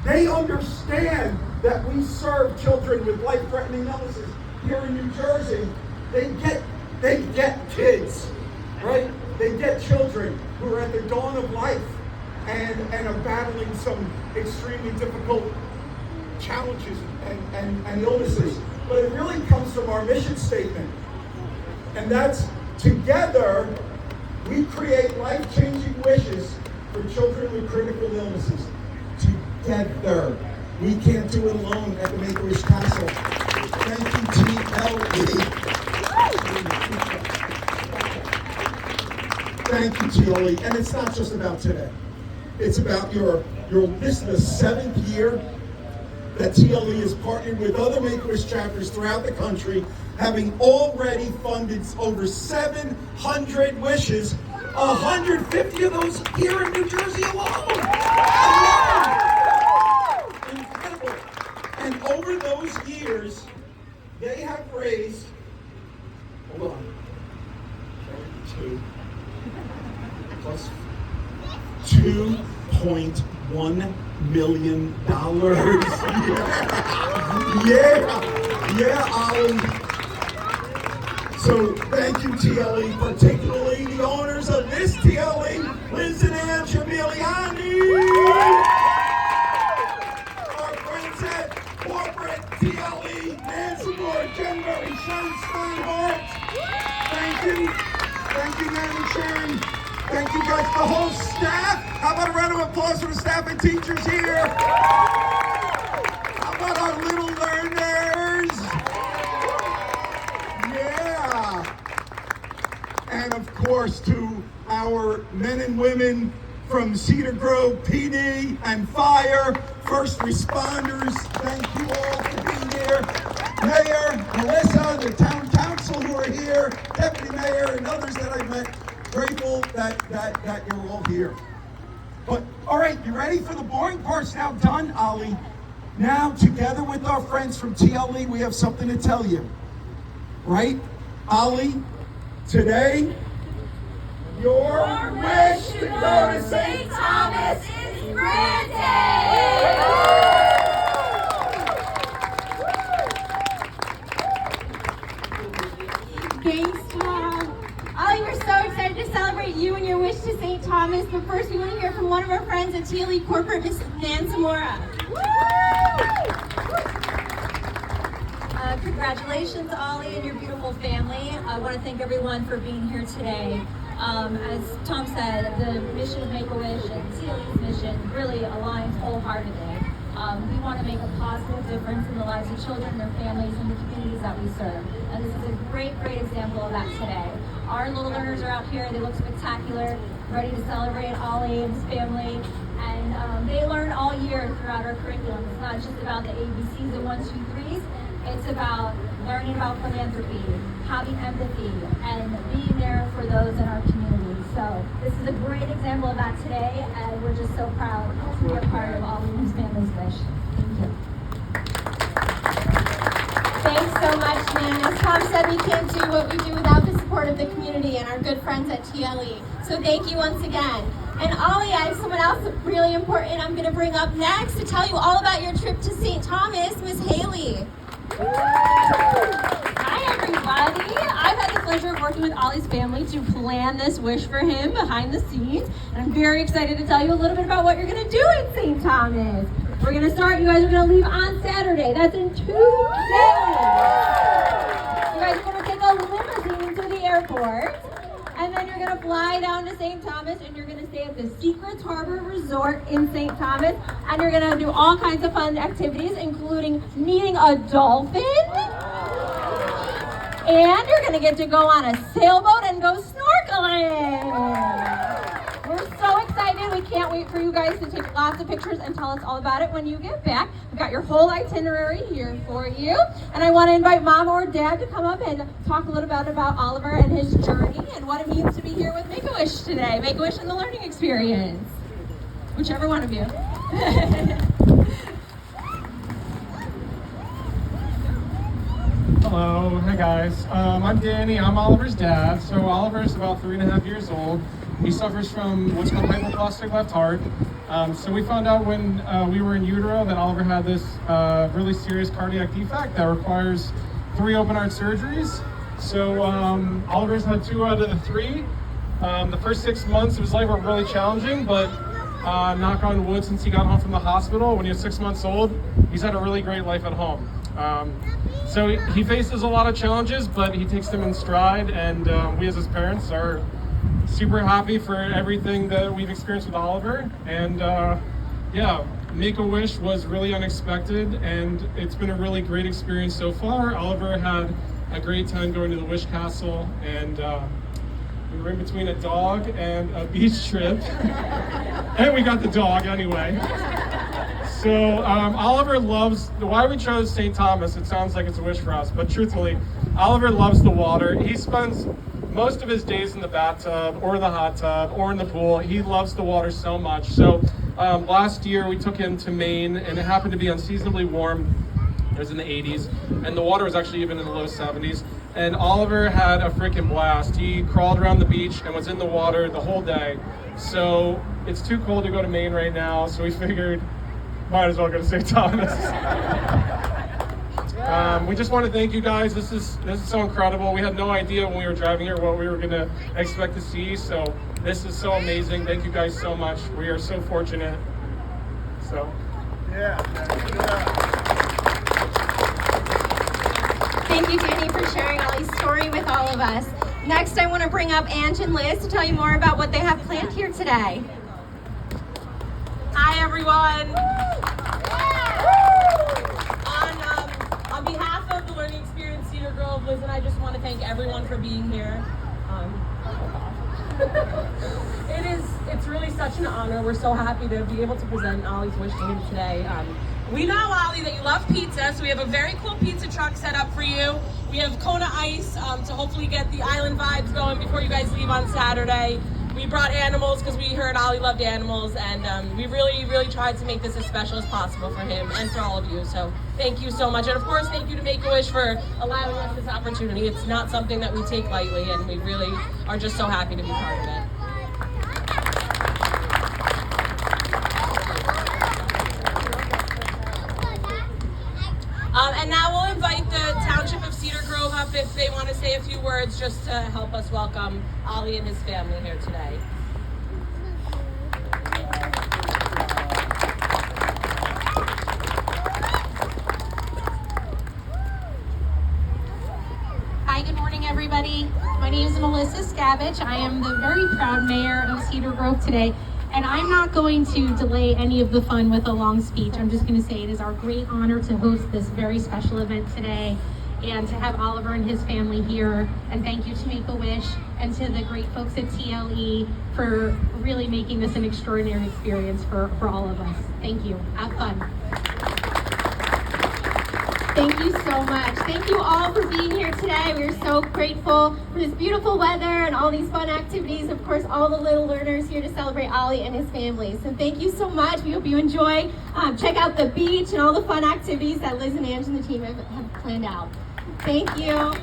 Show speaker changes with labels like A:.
A: They understand that we serve children with life-threatening illnesses here in New Jersey. They get kids, right? They get children who are at the dawn of life and are battling some extremely difficult challenges and illnesses. But it really comes from our mission statement. And that's, together, we create life-changing wishes for children with critical illnesses. Together. We can't do it alone at the Make-A-Wish Council. Thank you, TLE. Thank you, TLE. And it's not just about today. It's about this is the 7th year that TLE is partnered with other Make-A-Wish chapters throughout the country, having already funded over 700 wishes, 150 of those here in New Jersey alone. Incredible. And over those years, they have raised, hold on, 2 plus $2.1 million. Yeah, Ollie. So thank you, TLE, particularly the owners of this TLE, Liz and Ann Chamigliani. Our friends at corporate TLE, Nancy Moore, Jen Murray, Sharon Steinhardt. Thank you, Nan and Sharon. Thank you guys, the whole staff. How about a round of applause for the staff and teachers here? How about our little learners? Yeah. And of course, to our men and women from Cedar Grove PD and Fire, first responders, thank you all for being here. Mayor, Melissa, the town council who are here, deputy mayor, and others that I met. Grateful that you're all here. But, all right, you ready for the boring part's now done, Ollie? Now, together with our friends from TLE, we have something to tell you. Right? Ollie, today, your wish to go to St. Thomas is granted!
B: Thanks, Tom. Ollie, we're so excited to celebrate you and your wish to St. Thomas, but first we want to hear from one of our friends at TLE Corporate, Miss Nan Zamora.
C: Congratulations, Ollie, and your beautiful family. I want to thank everyone for being here today. As Tom said, the mission of Make-A-Wish and TLE's mission really aligns wholeheartedly. We want to make a positive difference in the lives of children, their families, and the communities that we serve. And this is a great example of that today. Our little learners are out here, they look spectacular, ready to celebrate Ollie and his family. And they learn all year throughout our curriculum. It's not just about the ABCs and 1, 2, 3s. It's about learning about philanthropy, having empathy, and being there for those in our community. So this is a great example of that today, and we're just so proud to be a part of Ollie and his family's wish. Thank you.
B: Thanks so much, Nan. As Tom said, we can't do what we do without the support of the community and our good friends at TLE. So thank you once again. And Ollie, I have someone else really important I'm going to bring up next to tell you all about your trip to St. Thomas, Miss Haley.
D: Hi everybody! I've had the pleasure of working with Ollie's family to plan this wish for him behind the scenes, and I'm very excited to tell you a little bit about what you're going to do at St. Thomas. We're going to start, you guys are going to leave on Saturday. That's in 2 days. You guys are going to take a limousine to the airport, and then you're going to fly down to St. Thomas, and you're going to stay at the Secrets Harbor Resort in St. Thomas, and you're going to do all kinds of fun activities, including meeting a dolphin, and you're going to get to go on a sailboat and go snorkeling. We're so excited. We can't wait for you guys to take lots of pictures and tell us all about it when you get back. We've got your whole itinerary here for you. And I want to invite Mom or Dad to come up and talk a little bit about Oliver and his journey and what it means to be here with Make-A-Wish today. Make-A-Wish and the learning experience. Whichever one of you.
E: Hello, hey guys. I'm Danny, I'm Oliver's dad. So Oliver's about 3.5 years old. He suffers from what's called hypoplastic left heart. So we found out when we were in utero that Oliver had this really serious cardiac defect that requires 3 open heart surgeries. So Oliver's had 2 out of the 3. The first 6 months of his life were really challenging, but knock on wood, since he got home from the hospital when he was 6 months old, he's had a really great life at home. So he faces a lot of challenges, but he takes them in stride, and we as his parents are super happy for everything that we've experienced with Oliver. And yeah, Make-A-Wish was really unexpected, and it's been a really great experience so far. Oliver had a great time going to the Wish Castle, and we were in between a dog and a beach trip, and we got the dog anyway. So Oliver loves, why we chose St. Thomas, it sounds like it's a wish for us, but truthfully, Oliver loves the water. He spends most of his days in the bathtub or the hot tub or in the pool. He loves the water so much. So last year we took him to Maine, and it happened to be unseasonably warm. It was in the 80s, and the water was actually even in the low 70s. And Oliver had a freaking blast. He crawled around the beach and was in the water the whole day. So it's too cold to go to Maine right now, so we figured might as well go to St. Thomas. We just want to thank you guys. This is so incredible. We had no idea when we were driving here what we were going to expect to see. So this is so amazing. Thank you guys so much. We are so fortunate. So yeah.
B: Thank you, Danny, for sharing Ollie's story with all of us. Next, I want to bring up Ange and Liz to tell you more about what they have planned here today.
F: Hi, everyone. On behalf of the Learning Experience Cedar Grove, Liz and I just want to thank everyone for being here. It's really such an honor. We're so happy to be able to present Ollie's Wish to him today. We know, Ollie, that you love pizza, so we have a very cool pizza truck set up for you. We have Kona Ice to hopefully get the island vibes going before you guys leave on Saturday. We brought animals because we heard Ollie loved animals, and we really, really tried to make this as special as possible for him and for all of you. So thank you so much. And of course, thank you to Make-A-Wish for allowing us this opportunity. It's not something that we take lightly, and we really are just so happy to be part of it. And now we'll invite the Township of Cedar Grove up if they want to say a few words just to help us welcome Ollie and his family here today.
D: Hi, good morning, everybody. My name is Melissa Scavich. I am the very proud mayor of Cedar Grove today. And I'm not going to delay any of the fun with a long speech. I'm just going to say it is our great honor to host this very special event today and to have Oliver and his family here. And thank you to Make-A-Wish and to the great folks at TLE for really making this an extraordinary experience for all of us. Thank you. Have fun.
B: Thank you so much. Thank you all for being here today. We are so grateful for this beautiful weather and all these fun activities. Of course, all the little learners here to celebrate Ollie and his family. So thank you so much. We hope you enjoy. Check out the beach and all the fun activities that Liz and Ange and the team have planned out. Thank you.